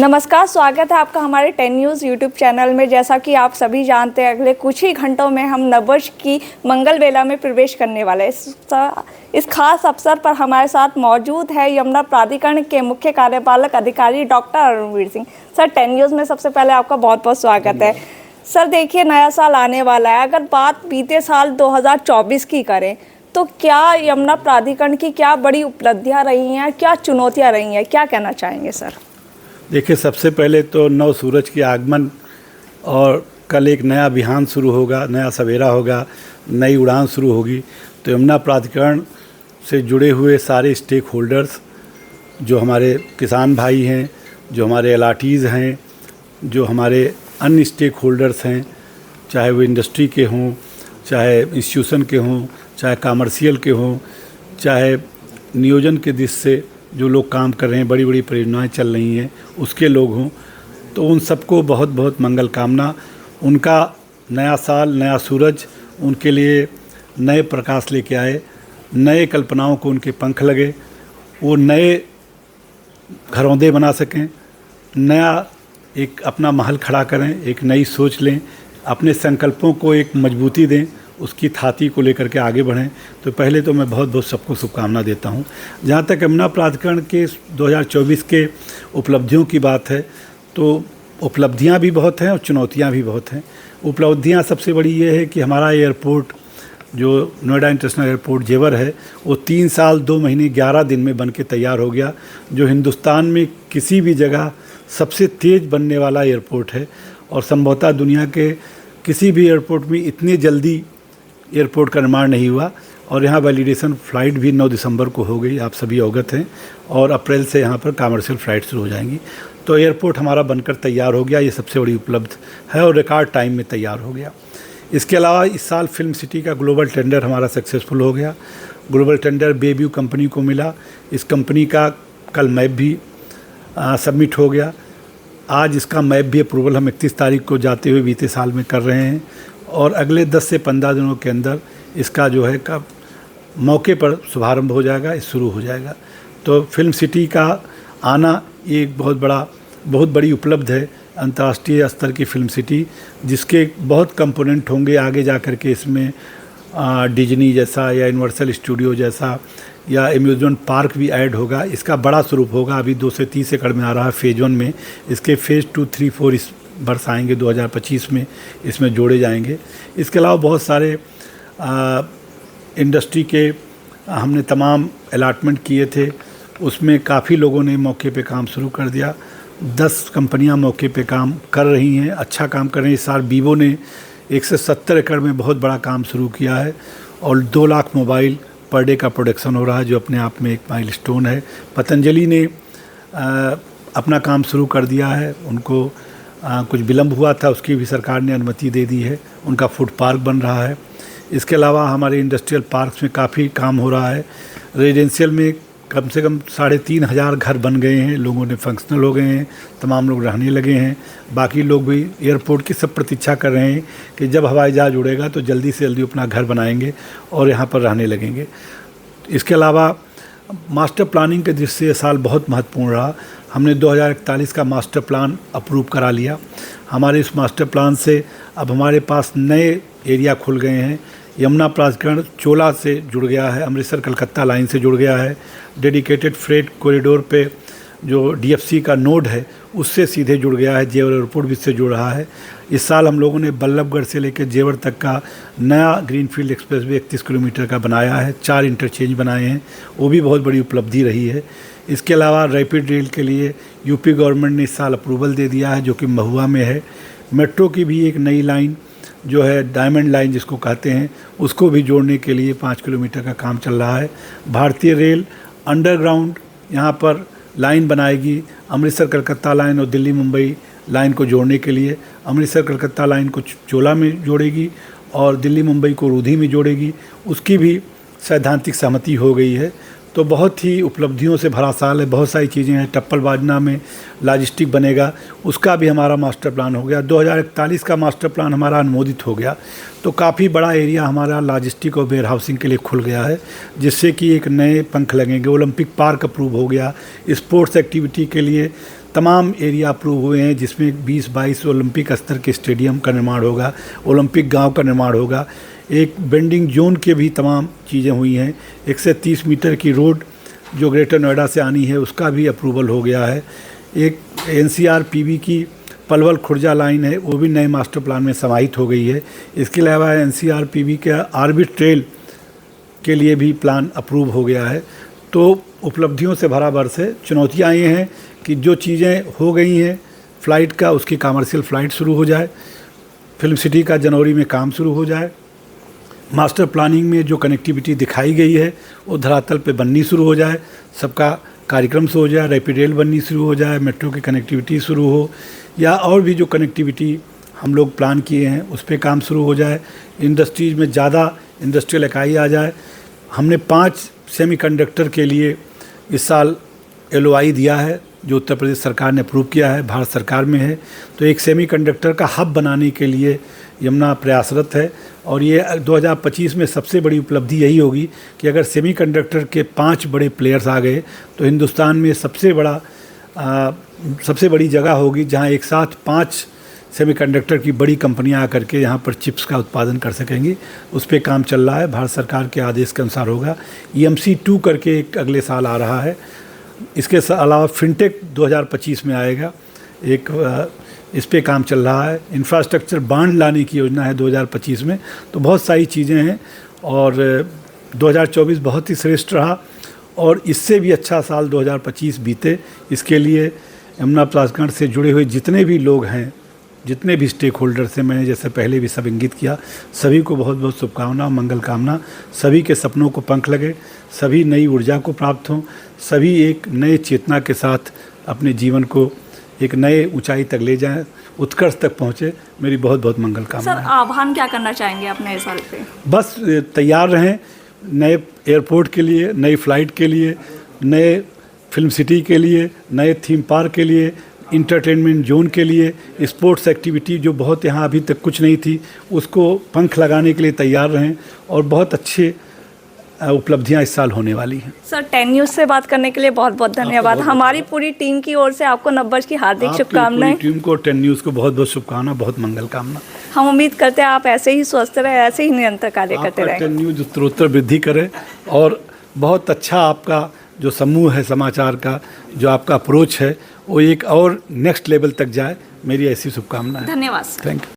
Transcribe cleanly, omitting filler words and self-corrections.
नमस्कार, स्वागत है आपका हमारे 10 न्यूज़ यूट्यूब चैनल में। जैसा कि आप सभी जानते हैं, अगले कुछ ही घंटों में हम नववर्ष की मंगल वेला में प्रवेश करने वाले हैं। इस खास अवसर पर हमारे साथ मौजूद है यमुना प्राधिकरण के मुख्य कार्यपालक अधिकारी doctor Arunveer Singh. Sir, 10 news में सबसे पहले आपका बहुत बहुत स्वागत है। सर, देखिए, नया साल आने वाला है। अगर बात बीते साल 2024 की करें तो क्या यमुना प्राधिकरण की क्या बड़ी उपलब्धियाँ रही हैं, क्या चुनौतियाँ रही हैं, क्या कहना चाहेंगे सर? देखिए, सबसे पहले तो नव सूरज के आगमन और कल एक नया अभियान शुरू होगा, नया सवेरा होगा, नई उड़ान शुरू होगी। तो यमुना प्राधिकरण से जुड़े हुए सारे स्टेक होल्डर्स, जो हमारे किसान भाई हैं, जो हमारे एलआरटीज़ हैं, जो हमारे अन्य स्टेक होल्डर्स हैं, चाहे वो इंडस्ट्री के हों, चाहे इंस्टीट्यूशन के हों, चाहे कमर्शियल के हों, चाहे नियोजन के दिश से जो लोग काम कर रहे हैं, बड़ी बड़ी परियोजनाएं चल रही हैं, उसके लोग हों, तो उन सबको बहुत बहुत मंगल कामना। उनका नया साल, नया सूरज उनके लिए नए प्रकाश लेके आए, नए कल्पनाओं को उनके पंख लगे, वो नए घरौंदे बना सकें, नया एक अपना महल खड़ा करें, एक नई सोच लें, अपने संकल्पों को एक मजबूती दें, उसकी थाती को लेकर के आगे बढ़ें। तो पहले तो मैं बहुत बहुत सबको शुभकामना देता हूं। जहां तक यमुना प्राधिकरण के 2024 के उपलब्धियों की बात है, तो उपलब्धियां भी बहुत हैं और चुनौतियां भी बहुत हैं। उपलब्धियां सबसे बड़ी ये है कि हमारा एयरपोर्ट, जो नोएडा इंटरनेशनल एयरपोर्ट जेवर है, वो 3 साल 2 महीने 11 दिन में बन के तैयार हो गया, जो हिंदुस्तान में किसी भी जगह सबसे तेज़ बनने वाला एयरपोर्ट है। और संभवतः दुनिया के किसी भी एयरपोर्ट में इतनी जल्दी एयरपोर्ट का निर्माण नहीं हुआ। और यहाँ वैलिडेशन फ़्लाइट भी 9 दिसंबर को हो गई, आप सभी अवगत हैं, और अप्रैल से यहाँ पर कमर्शियल फ़्लाइट शुरू हो जाएंगी। तो एयरपोर्ट हमारा बनकर तैयार हो गया, ये सबसे बड़ी उपलब्ध है, और रिकॉर्ड टाइम में तैयार हो गया। इसके अलावा इस साल फिल्म सिटी का ग्लोबल टेंडर हमारा सक्सेसफुल हो गया। ग्लोबल टेंडर बेब्यू कंपनी को मिला। इस कंपनी का कल मैप भी सबमिट हो गया। आज इसका मैप भी अप्रूवल हम 31 तारीख को जाते हुए बीते साल में कर रहे हैं, और अगले 10 से 15 दिनों के अंदर इसका जो है कब मौके पर शुभारंभ हो जाएगा, शुरू हो जाएगा। तो फिल्म सिटी का आना एक बहुत बड़ी उपलब्ध है, अंतर्राष्ट्रीय स्तर की फिल्म सिटी, जिसके बहुत कंपोनेंट होंगे आगे जा कर के। इसमें डिज्नी जैसा या यूनिवर्सल स्टूडियो जैसा या एम्यूजमेंट पार्क भी ऐड होगा। इसका बड़ा स्वरूप होगा। अभी 2 से 30 एकड़ में आ रहा है फेज़ 1 में। इसके फेज़ 2, 3, 4 इस वर्ष आएंगे, 2025 में इसमें जोड़े जाएंगे। इसके अलावा बहुत सारे इंडस्ट्री के हमने तमाम अलॉटमेंट किए थे, उसमें काफ़ी लोगों ने मौके पे काम शुरू कर दिया। 10 कंपनियां मौके पे काम कर रही हैं, अच्छा काम कर रही हैं। इस साल वीवो ने 170 एकड़ में बहुत बड़ा काम शुरू किया है, और 2 लाख मोबाइल पर डे का प्रोडक्शन हो रहा है, जो अपने आप में एक माइलस्टोन है। पतंजलि ने अपना काम शुरू कर दिया है। उनको कुछ विलम्ब हुआ था, उसकी भी सरकार ने अनुमति दे दी है। उनका फूड पार्क बन रहा है। इसके अलावा हमारे इंडस्ट्रियल पार्क्स में काफ़ी काम हो रहा है। रेजिडेंशियल में कम से कम 3,500 घर बन गए हैं, लोगों ने फंक्शनल हो गए हैं, तमाम लोग रहने लगे हैं। बाकी लोग भी एयरपोर्ट की सब प्रतीक्षा कर रहे हैं कि जब हवाई जहाज़ उड़ेगा तो जल्दी से जल्दी अपना घर बनाएंगे और यहाँ पर रहने लगेंगे। इसके अलावा मास्टर प्लानिंग के दृष्टि से ये साल बहुत महत्वपूर्ण रहा। हमने 2041 का मास्टर प्लान अप्रूव करा लिया। हमारे इस मास्टर प्लान से अब हमारे पास नए एरिया खुल गए हैं। यमुना प्राधिकरण चोला से जुड़ गया है, अमृतसर कलकत्ता लाइन से जुड़ गया है। डेडिकेटेड फ्रेट कॉरिडोर पे जो डीएफसी का नोड है, उससे सीधे जुड़ गया है। जेवर एयरपोर्ट भी इससे जुड़ रहा है। इस साल हम लोगों ने बल्लभगढ़ से लेकर जेवर तक का नया ग्रीनफील्ड एक्सप्रेसवे 31 किलोमीटर का बनाया है। 4 इंटरचेंज बनाए हैं, वो भी बहुत बड़ी उपलब्धि रही है। इसके अलावा रैपिड रेल के लिए यूपी गवर्नमेंट ने इस साल अप्रूवल दे दिया है, जो कि महुआ में है। मेट्रो की भी एक नई लाइन जो है डायमंड लाइन जिसको कहते हैं, उसको भी जोड़ने के लिए 5 किलोमीटर का काम चल रहा है। भारतीय रेल अंडरग्राउंड यहाँ पर लाइन बनाएगी, अमृतसर कलकत्ता लाइन और दिल्ली मुंबई लाइन को जोड़ने के लिए। अमृतसर कलकत्ता लाइन को चोला में जोड़ेगी और दिल्ली मुंबई को रूधी में जोड़ेगी। उसकी भी सैद्धांतिक सहमति हो गई है। तो बहुत ही उपलब्धियों से भरा साल है। बहुत सारी चीज़ें हैं। टप्पल बाजना में लॉजिस्टिक बनेगा, उसका भी हमारा मास्टर प्लान हो गया। 2041 का मास्टर प्लान हमारा अनुमोदित हो गया। तो काफ़ी बड़ा एरिया हमारा लॉजिस्टिक और वेयर हाउसिंग के लिए खुल गया है, जिससे कि एक नए पंख लगेंगे। ओलंपिक पार्क अप्रूव हो गया। स्पोर्ट्स एक्टिविटी के लिए तमाम एरिया अप्रूव हुए हैं, जिसमें 20-22 ओलंपिक स्तर के स्टेडियम का निर्माण होगा, ओलंपिक गांव का निर्माण होगा। एक बेंडिंग जोन के भी तमाम चीज़ें हुई हैं। 130 मीटर की रोड जो ग्रेटर नोएडा से आनी है उसका भी अप्रूवल हो गया है। एक NCR-PB की पलवल खुर्जा लाइन है, वो भी नए मास्टर प्लान में समाहित हो गई है। इसके अलावा NCR-PB के ऑर्बिट ट्रेल के लिए भी प्लान अप्रूव हो गया है। तो उपलब्धियों से भरा बरस है। चुनौतियाँ ये हैं कि जो चीज़ें हो गई हैं फ़्लाइट का, उसकी कमर्शियल फ़्लाइट शुरू हो जाए, फिल्म सिटी का जनवरी में काम शुरू हो जाए, मास्टर प्लानिंग में जो कनेक्टिविटी दिखाई गई है वो धरातल पे बननी शुरू हो जाए, सबका कार्यक्रम से हो जाए, रैपिड रेल बननी शुरू हो जाए, मेट्रो की कनेक्टिविटी शुरू हो, या और भी जो कनेक्टिविटी हम लोग प्लान किए हैं उस पर काम शुरू हो जाए, इंडस्ट्रीज़ में ज़्यादा इंडस्ट्रियल इकाई आ जाए। हमने 5 सेमीकंडक्टर के लिए इस साल LOI दिया है जो उत्तर प्रदेश सरकार ने अप्रूव किया है, भारत सरकार में है। तो एक सेमीकंडक्टर का हब बनाने के लिए यमुना प्रयासरत है और ये 2025 में सबसे बड़ी उपलब्धि यही होगी कि अगर सेमीकंडक्टर के 5 बड़े प्लेयर्स आ गए तो हिंदुस्तान में सबसे बड़ी जगह होगी जहां एक साथ 5 सेमीकंडक्टर की बड़ी कंपनियां आकर के यहाँ पर चिप्स का उत्पादन कर सकेंगी। उस पर काम चल रहा है, भारत सरकार के आदेश के अनुसार होगा। EMC-2 करके एक अगले साल आ रहा है। इसके अलावा फिनटेक 2025 में आएगा, एक इस पे काम चल रहा है। इंफ्रास्ट्रक्चर बांड लाने की योजना है 2025 में। तो बहुत सारी चीज़ें हैं और 2024 बहुत ही श्रेष्ठ रहा और इससे भी अच्छा साल 2025 बीते। इसके लिए यमुना प्राधिकरण से जुड़े हुए जितने भी लोग हैं, जितने भी स्टेक होल्डर्स हैं, मैंने जैसे पहले भी सब इंगित किया, सभी को बहुत बहुत शुभकामना, मंगल कामना। सभी के सपनों को पंख लगे, सभी नई ऊर्जा को प्राप्त हों, सभी एक नए चेतना के साथ अपने जीवन को एक नए ऊंचाई तक ले जाएं, उत्कर्ष तक पहुँचे। मेरी बहुत बहुत मंगल कामना सर, आह्वान क्या करना चाहेंगे आप नए साल पे? बस तैयार रहें नए एयरपोर्ट के लिए, नई फ़्लाइट के लिए, नए फिल्म सिटी के लिए, नए थीम पार्क के लिए, इंटरटेनमेंट जोन के लिए, स्पोर्ट्स एक्टिविटी जो बहुत यहाँ अभी तक कुछ नहीं थी उसको पंख लगाने के लिए तैयार रहें और बहुत अच्छे उपलब्धियां इस साल होने वाली हैं। सर, 10 न्यूज़ से बात करने के लिए बहुत बहुत धन्यवाद। हमारी पूरी टीम की ओर से आपको नववर्ष की हार्दिक शुभकामनाएं। टीम को 10 न्यूज़ को बहुत बहुत शुभकामना, बहुत मंगल कामना। हम उम्मीद करते हैं आप ऐसे ही स्वस्थ रहे, ऐसे ही निरंतर कार्य करते रहें। 10 न्यूज़ उत्तरोत्तर वृद्धि करे और बहुत अच्छा आपका जो समूह है समाचार का, जो आपका अप्रोच है वो एक और नेक्स्ट लेवल तक जाए। मेरी ऐसी शुभकामना है। धन्यवाद। Thank you.